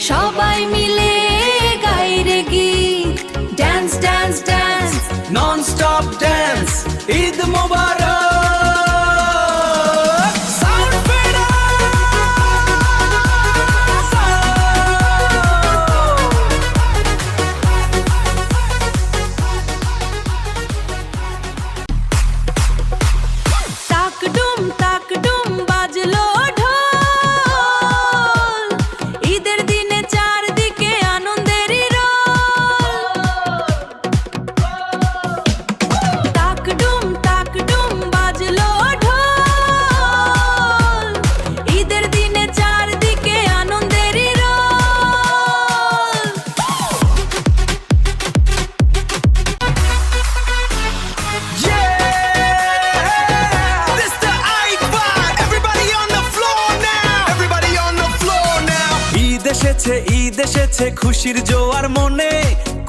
সবাই মিলে গাইরে গীত dance dance dance non stop dance Eid Mubarak sound ফেড তাক ডুম বাজলো ঢোল ঈদের দিনে চারদিকে আনন্দেরই রোল তাক ডুম বাজলো ঢোল ঈদের দিনে চারদিকে আনন্দেরই রোল ঈদ এসেছে খুশির জোয়ার মনে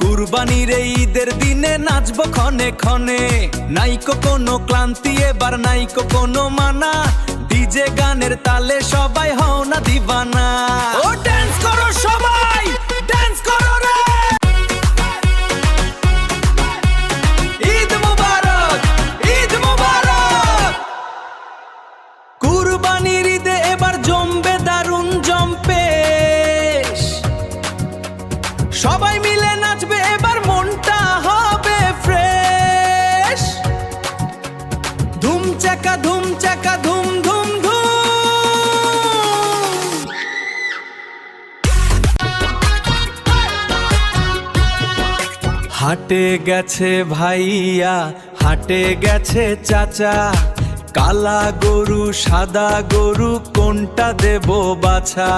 কুরবানির এই ঈদের দিনে নাচবো ক্ষণে ক্ষণে নাইকো কোনো ক্লান্তি এবার নাইকো কোনো মানা ডিজে গানের তালে সবাই হও না দিবানা ও ড্যান্স করো সবাই ড্যান্স করো রে ঈদ মোবারক ঈদ মোবারক কুরবানির ঈদে এবার জমবে দারুণ জম্পে সবাই মিলে নাচবে এবার মনটা হবে ফ্রেশ ধুম চাকা ধুম ধুম ধুম হাটে গেছে ভাইয়া হাটে গেছে চাচা কালা গরু সাদা গরু কোনটা দেব বাছা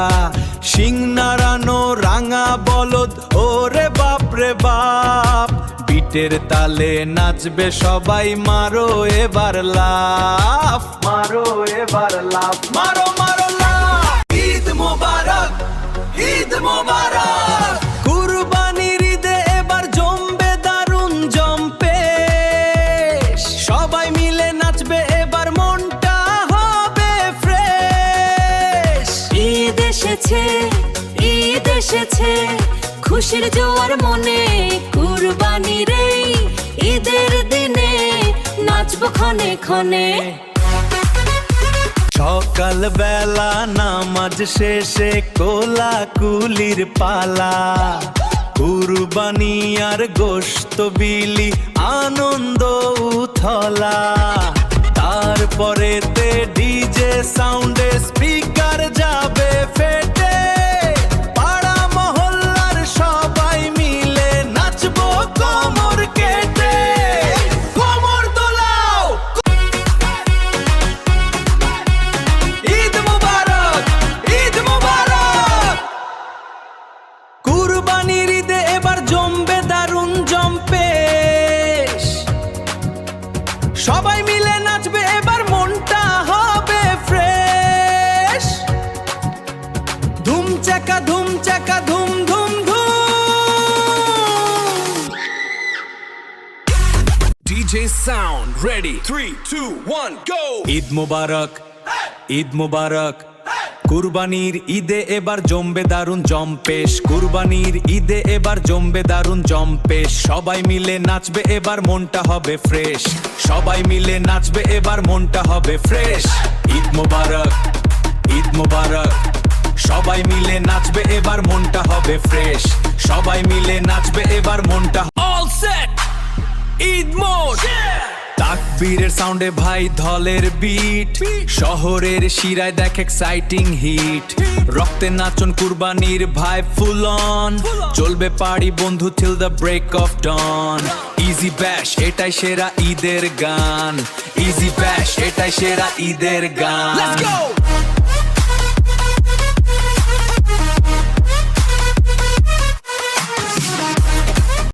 শিং নাড়ানো রাঙা বলদ ওরে বাপ রে বাপ বিটের তালে নাচবে সবাই মারো এবার লাফ মারো এবার লাফ মারো মারো লাফ ঈদ মোবারক ঈদ মোবারক কুরবানির ঈদে এবার জমবে দারুণ জম্পে সবাই মিলে নাচবে এবার মনটা হবে ফ্রেশ ঈদ এসেছে খুশির জোয়ার মনে কুরবানির এই ঈদের দিনে নাচবো ক্ষণে ক্ষণে সকাল বেলা নামাজ শেষে কোলাকুলির পালা কুরবানি আর গোশত বিলি আনন্দ উথলা তারপরে তে ডিজে সাউন্ডে স্পিকার যাবে ফেটে পাড়া মহল্লার সবাই মিলে নাচবো কোমর কেটে কোমর দোলাও ঈদ মোবারক ঈদ মোবারক কুরবানির ঈদে এবার জমবে দারুণ জম্পেশ সবাই মিলে নাচবে এবার মনটা হবে ফ্রেশ ধুম চাকা ধুম ধুম ধুম DJ sound ready 3 2 1 go Eid মোবারক ঈদ মোবারক কুরবানির ঈদে এবার জমবে দারুণ জম্পেশ কুরবানির ঈদে এবার জমবে দারুণ জম্পেশ সবাই মিলে নাচবে এবার মনটা হবে ফ্রেশ সবাই মিলে নাচবে এবার মনটা হবে ফ্রেশ ঈদ মোবারক ঈদ মোবারক সবাই মিলে নাচবে এবার মনটা হবে ফ্রেশ সবাই মিলে নাচবে এবার মনটা all set ঈদ মোড তাকবীরের সাউন্ডে ভাই ধলের বিট শহরের শিরায় দেখ এক্সাইটিং হিট রক্তে নাচন কুরবানির ভাই ফুল অন চলবে পারি বন্ধু till the break of dawn easy ব্যাশ এটাই সেরা ঈদের গান ইজি ব্যাশ এটাই সেরা ঈদের গান let's go